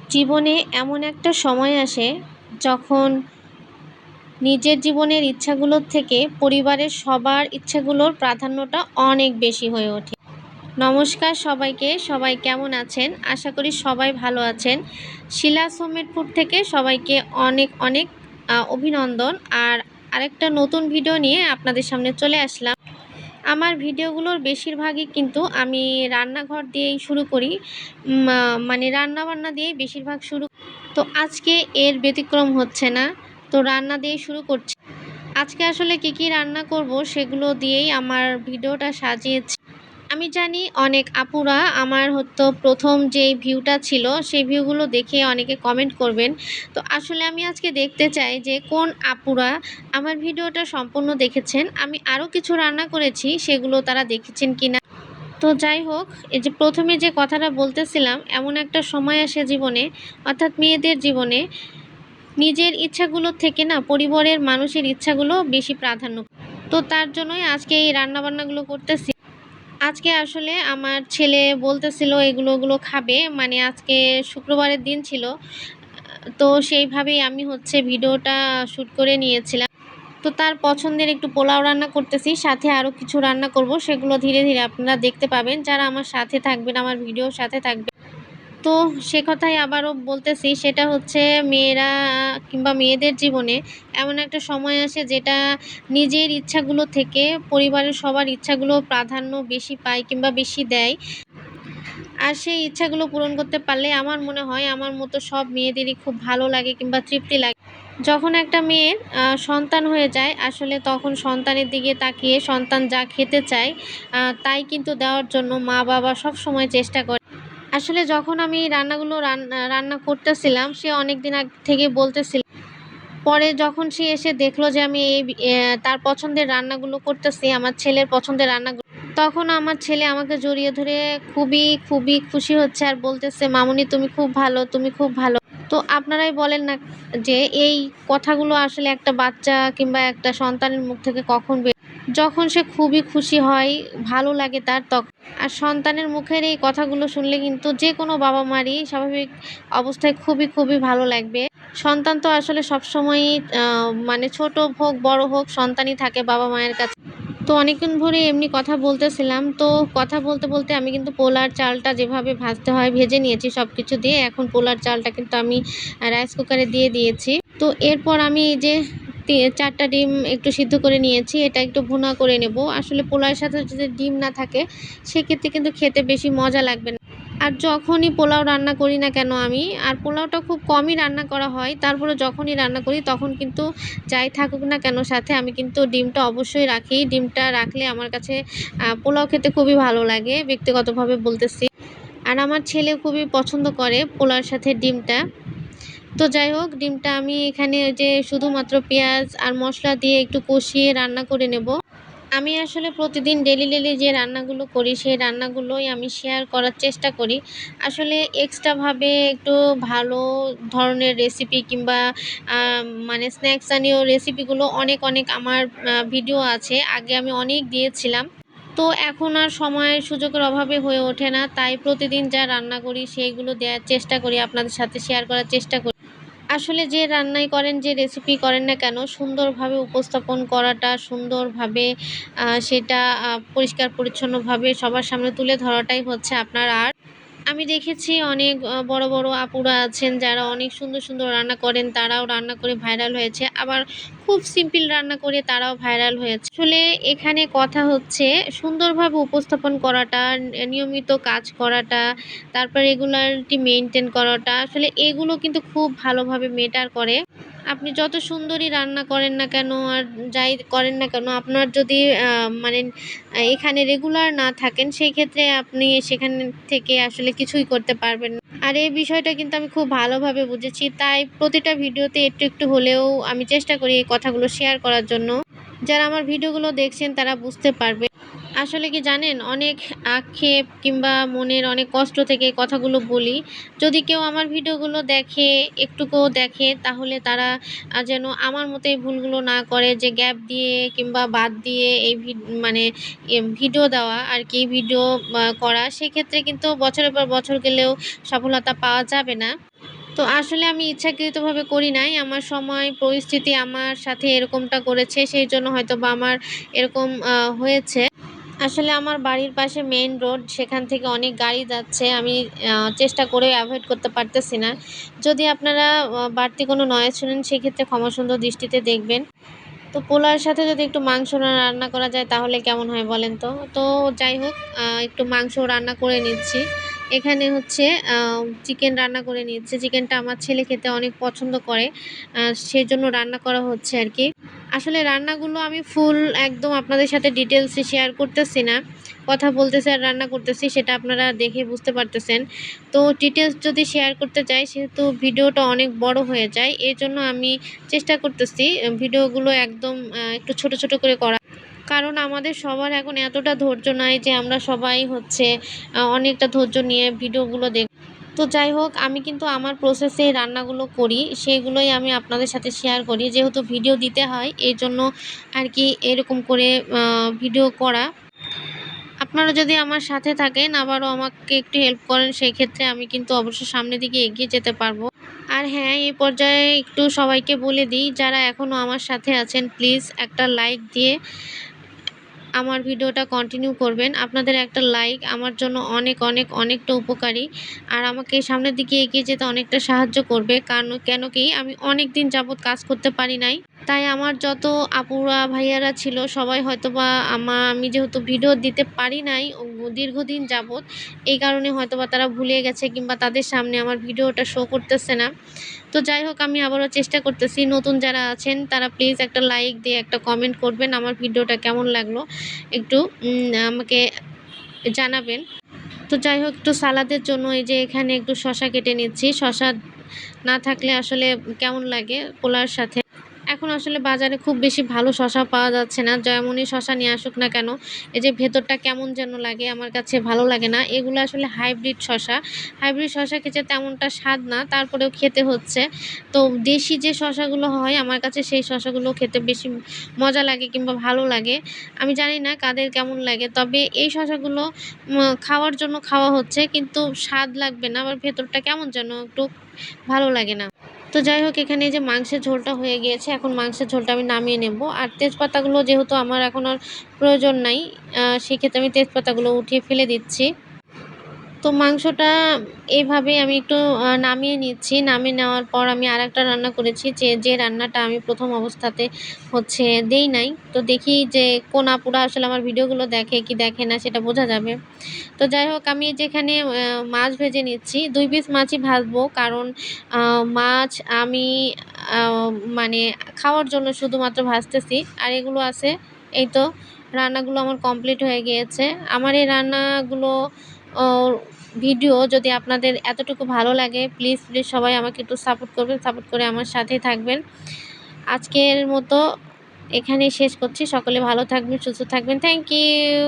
জীবনে এমন একটা সময় আসে যখন নিজের জীবনের ইচ্ছাগুলোর থেকে পরিবারের সবার ইচ্ছাগুলোর প্রাধান্যটা অনেক বেশি হয়ে ওঠে। নমস্কার সবাইকে, সবাই কেমন আছেন? আশা করি সবাই ভালো আছেন। শিলাস হোমমেড ফুড থেকে সবাইকে অনেক অনেক অভিনন্দন। আর আরেকটা নতুন ভিডিও নিয়ে আপনাদের সামনে চলে আসলাম। আমার ভিডিওগুলোর বেশিরভাগই কিন্তু আমি রান্নাঘর দিয়েই শুরু করি, মানে রান্নাবান্না দিয়েই বেশিরভাগ শুরু। তো আজকে এর ব্যতিক্রম হচ্ছে না, তো রান্না দিয়ে শুরু করছি। আজকে আসলে কি রান্না করব সেগুলো দিয়েই আমার ভিডিওটা সাজিয়েছি। আমি জানি অনেক আপুরা আমার হয়তো প্রথম যেই ভিউটা ছিল সেই ভিউগুলো দেখে অনেকে কমেন্ট করবেন। তো আসলে আমি আজকে দেখতে চাই যে কোন আপুরা আমার ভিডিওটা সম্পূর্ণ দেখেছেন, আমি আরও কিছু রান্না করেছি সেগুলো তারা দেখেছেন কিনা। তো যাই হোক, এই যে প্রথমে যে কথাটা বলতেছিলাম, এমন একটা সময় আসে জীবনে, অর্থাৎ মেয়েদের জীবনে নিজের ইচ্ছাগুলোর থেকে না পরিবারের মানুষের ইচ্ছাগুলো বেশি প্রাধান্য। তো তার জন্যই আজকে এই রান্নাবান্নাগুলো করতেছি। আজকে আসলে আমার ছেলে বলতেছিল এগুলো খাবে, মানে আজকে শুক্রবারের দিন ছিল। তো সেইভাবেই আমি ভিডিওটা শ্যুট করে নিয়েছিলাম। তো তার পছন্দের একটু পোলাও রান্না করতেছি, সাথে আরও কিছু রান্না করব, সেগুলো ধীরে ধীরে আপনারা দেখতে পাবেন যারা আমার সাথে থাকবেন, আমার ভিডিওর সাথে থাকবেন। তো সে কথাই আবারও বলতেছি, সেটা হচ্ছে মেয়েরা কিংবা মেয়েদের জীবনে এমন একটা সময় আসে যেটা নিজের ইচ্ছাগুলো থেকে পরিবারের সবার ইচ্ছাগুলো প্রাধান্য বেশি পায় কিংবা বেশি দেয়। আর সেই ইচ্ছাগুলো পূরণ করতে পারলে আমার মনে হয় আমার মতো সব মেয়েদেরই খুব ভালো লাগে কিংবা তৃপ্তি লাগে। যখন একটা মেয়ের সন্তান হয়ে যায়, আসলে তখন সন্তানের দিকে তাকিয়ে সন্তান যা খেতে চায় তাই কিন্তু দেওয়ার জন্য মা বাবা সব সময় চেষ্টা করে। আসলে যখন আমি রান্নাগুলো রান্না করতেছিলাম, সে অনেক দিন আগ থেকে বলতেছিল। পরে যখন সে এসে দেখলো যে আমি তার পছন্দের রান্নাগুলো করতেছি, আমার ছেলের পছন্দের রান্নাগুলো, তখন আমার ছেলে আমাকে জড়িয়ে ধরে খুবই খুবই খুশি হচ্ছে আর বলতেছে, মামুনি তুমি খুব ভালো, তুমি খুব ভালো। তো আপনারাই বলেন না যে এই কথাগুলো আসলে একটা বাচ্চা কিংবা একটা সন্তানের মুখ থেকে কখন যখন সে খুবই খুশি হয়, ভালো লাগে তার তখন। আর সন্তানের মুখের এই কথাগুলো শুনলে কিন্তু যে কোনো বাবা মারই স্বাভাবিক অবস্থায় খুবই খুবই ভালো লাগবে। সন্তান তো আসলে সবসময়ই মানে ছোট হোক বড় হোক সন্তানই থাকে বাবা মায়ের কাছে। তো অনেকক্ষণ ধরে এমনি কথা বলতেছিলাম, তো কথা বলতে বলতে আমি কিন্তু পোলার চালটা যেভাবে ভাজতে হয় ভেজে নিয়েছি সব কিছু দিয়ে। এখন পোলার চালটা কিন্তু আমি রাইস কুকারে দিয়ে দিয়েছি। তো এরপর আমি এই যে 4টা ডিম একটু সিদ্ধ করে নিয়েছি, এটা একটু ভুনা করে নেব। আসলে পোলাওর সাথে যদি ডিম না থাকে সেক্ষেত্রে কিন্তু খেতে বেশি মজা লাগবে না। আর যখনই পোলাও রান্না করি না কেন আমি, আর পোলাওটা খুব কমই রান্না করা হয়, তারপরে যখনই রান্না করি তখন কিন্তু যাই থাকুক না কেন সাথে, আমি কিন্তু ডিমটা অবশ্যই রাখি। ডিমটা রাখলে আমার কাছে পোলাও খেতে খুবই ভালো লাগে, ব্যক্তিগতভাবে বলতেছি। আর আমার ছেলে খুবই পছন্দ করে পোলাওর সাথে ডিমটা। তো যাই হোক, ডিমটা আমি এখানে ওই যে শুধুমাত্র পেঁয়াজ আর মশলা দিয়ে একটু কষিয়ে রান্না করে নেব। আমি আসলে প্রতিদিন ডেলি যে রান্নাগুলো করি সেই রান্নাগুলোই আমি শেয়ার করার চেষ্টা করি। আসলে এক্সট্রাভাবে একটু ভালো ধরনের রেসিপি কিংবা মানে স্ন্যাক্স জাতীয় রেসিপিগুলো অনেক অনেক আমার ভিডিও আছে, আগে আমি অনেক দিয়েছিলাম। তো এখন আর সময়ের সুযোগের অভাবে হয়ে ওঠে না, তাই প্রতিদিন যা রান্না করি সেইগুলো দেওয়ার চেষ্টা করি, আপনাদের সাথে শেয়ার করার চেষ্টা করি। আসলে যে রান্নাই করেন, যে রেসিপি করেন না কেন, সুন্দরভাবে উপস্থাপন করাটা, সুন্দরভাবে সেটা পরিষ্কার পরিচ্ছন্নভাবে সবার সামনে তুলে ধরাটাই হচ্ছে আপনার আর্ট। আমি দেখেছি অনেক বড় বড় আপুরা আছেন যারা অনেক সুন্দর সুন্দর রান্না করেন, তারাও রান্না করে ভাইরাল হয়েছে, আবার খুব সিম্পল রান্না করে তারাও ভাইরাল হয়েছে। আসলে এখানে কথা হচ্ছে সুন্দরভাবে উপস্থাপন করাটা, নিয়মিত কাজ করাটা, তারপর রেগুলারিটি মেনটেন করাটা, আসলে এগুলো কিন্তু খুব ভালোভাবে ম্যাটার করে। আপনি যত সুন্দরই রান্না করেন না কেন আর যাই করেন না কেন, আপনার যদি মানে এখানে রেগুলার না থাকেন, সেই ক্ষেত্রে আপনি সেখান থেকে আসলে কিছুই করতে পারবেন না। আর এই বিষয়টা কিন্তু আমি খুব ভালোভাবে বুঝেছি, তাই প্রতিটা ভিডিওতে একটু একটু হলেও আমি চেষ্টা করি এই কথাগুলো শেয়ার করার জন্য। যারা আমার ভিডিওগুলো দেখছেন তারা বুঝতে পারবে। আসলে কি জানেন, অনেক আক্ষেপ কিংবা মনের অনেক কষ্ট থেকে এই কথাগুলো বলি। যদি কেউ আমার ভিডিওগুলো দেখে, একটুকুও দেখে, তাহলে তারা যেন আমার মতো এই ভুলগুলো না করে, যে গ্যাপ দিয়ে কিংবা বাদ দিয়ে এই মানে ভিডিও দেওয়া আর কি, ভিডিও করা, সেক্ষেত্রে কিন্তু বছরের পর বছর গেলেও সফলতা পাওয়া যাবে না। তো আসলে আমি ইচ্ছাকৃতভাবে করি নাই। আমার সময় পরিস্থিতি আমার সাথে এরকমটা করেছে। সেইজন্য হয়তোবা আমার এরকম হয়েছে। আসলে আমার বাড়ির পাশে মেইন রোড, সেখান থেকে অনেক গাড়ি যাচ্ছে। আমি চেষ্টা করেও এভয়েড করতে পারতেছি না। যদি আপনারা বাড়তি কোনো নয়েজ শোনেন সেক্ষেত্রে ক্ষমা সুন্দর দৃষ্টিতে দেখবেন। তো পোলাওয়ের সাথে যদি একটু মাংস রান্না করা যায় তাহলে কেমন হয় বলেন তো? তো যাই হোক, একটু মাংস রান্না করে নিচ্ছি। এখানে হচ্ছে চিকেন রান্না করে নিচ্ছি। চিকেনটা আমার ছেলে খেতে অনেক পছন্দ করে। সেজন্য রান্না করা হচ্ছে আরকি। আসলে রান্নাগুলো আমি ফুল একদম আপনাদের সাথে ডিটেইলসে শেয়ার করতেছি না। কথা বলতেছি আর রান্না করতেছি, সেটা আপনারা দেখে বুঝতে পারতেছেন। তো ডিটেইলস যদি শেয়ার করতে যাই সেহেতু ভিডিওটা অনেক বড় হয়ে যায়। এজন্য আমি চেষ্টা করতেছি ভিডিওগুলো একদম একটু ছোট, ছোট করে করা। কারণ আমাদের সবার এখন এতটা ধৈর্য নাই যে আমরা সবাই হচ্ছে অনেকটা ধৈর্য নিয়ে ভিডিওগুলো তো যাই হোক, আমি কিন্তু আমার প্রসেসে রান্নাগুলো করি, সেগুলোই আমি আপনাদের সাথে শেয়ার করি। যেহেতু ভিডিও দিতে হয় এজন্য আরকি এরকম করে ভিডিও করা। আপনারা যদি আমার সাথে থাকেন, আবারও আমাকে একটু হেল্প করেন, সেক্ষেত্রে আমি কিন্তু অবশ্যই সামনের দিকে এগিয়ে যেতে পারবো। আর হ্যাঁ, এই পর্যায়ে একটু সবাইকে বলে দিই, যারা এখনও আমার সাথে আছেন প্লিজ একটা লাইক দিয়ে আমার ভিডিওটা কন্টিনিউ করবেন। আপনাদের একটা লাইক আমার জন্য অনেক, অনেক, অনেকটা উপকারী। আর আমাকে সামনের দিকে এগিয়ে যেতে অনেকটা সাহায্য করবে। কেন কি আমি অনেকদিন যাবৎ কাজ করতে পারি নাই। তাই আমার যত আপুরা ভাইয়ারা ছিল সবাই হয়তোবা আমি যেহেতু ভিডিও দিতে পারি নাই দীর্ঘদিন যাবৎ, এই কারণে হয়তোবা তারা ভুলে গেছে কিংবা তাদের সামনে আমার ভিডিওটা শো করতেছে না। তো যাই হোক, আমি আবারও চেষ্টা করতেছি। নতুন যারা আছেন তারা প্লিজ একটা লাইক দিয়ে একটা কমেন্ট করবেন। আমার ভিডিওটা কেমন লাগলো একটু আমাকে জানাবেন। তো যাই হোক, একটু সালাদের জন্য এই যে এখানে একটু শসা কেটে নিচ্ছি। শসা না থাকলে আসলে কেমন লাগে পোলাওর সাথে। এখন আসলে বাজারে খুব বেশি ভালো শসা পাওয়া যাচ্ছে না। যেমনই শসা নিয়ে আসুক না কেন, এই যে ভেতরটা কেমন যেন লাগে, আমার কাছে ভালো লাগে না। এগুলো আসলে হাইব্রিড শসা। হাইব্রিড শসা খেতে তেমনটা স্বাদ না, তারপরেও খেতে হচ্ছে। তো দেশি যে শসাগুলো হয় আমার কাছে সেই শসাগুলো খেতে বেশি মজা লাগে কিংবা ভালো লাগে। আমি জানি না কাদের কেমন লাগে। তবে এই শসাগুলো খাওয়ার জন্য খাওয়া হচ্ছে, কিন্তু স্বাদ লাগবে না। আবার ভেতরটা কেমন যেন একটু ভালো লাগে না। তো যাই হোক, এখানে এই যে মাংসের ঝোলটা হয়ে গিয়েছে। এখন মাংসের ঝোলটা আমি নামিয়ে নেব। আর তেজপাতাগুলো যেহেতু আমার এখন আর প্রয়োজন নাই, সেক্ষেত্রে আমি তেজপাতাগুলো উঠিয়ে ফেলে দিচ্ছি। তো মাংসটা এইভাবেই আমি একটু নামিয়ে নিচ্ছি। নামিয়ে নেওয়ার পর আমি আরেকটা রান্না করেছি, যে রান্নাটা আমি প্রথম অবস্থাতে হচ্ছে দেই নাই। তো দেখি যে কোন আপুরা আসলে আমার ভিডিওগুলো দেখে কি দেখে না সেটা বোঝা যাবে। তো যাই হোক, আমি যেখানে মাছ ভেজে নিচ্ছি, ২ পিস মাছই ভাজবো। কারণ মাছ আমি আ মানে খাওয়ার জন্য শুধুমাত্র ভাজতেছি। আর এগুলো আছে, এই তো রান্নাগুলো আমার কমপ্লিট হয়ে গিয়েছে। আমার এই রান্নাগুলো ও ভিডিও যদি আপনাদের এতটুকু ভালো লাগে, প্লিজ, প্লিজ সবাই আমাকে একটু সাপোর্ট করবেন। সাপোর্ট করে আমার সাথেই থাকবেন। আজকের মতো এখানেই শেষ করছি। সকলে ভালো থাকবেন, সুস্থ থাকবেন। Thank you.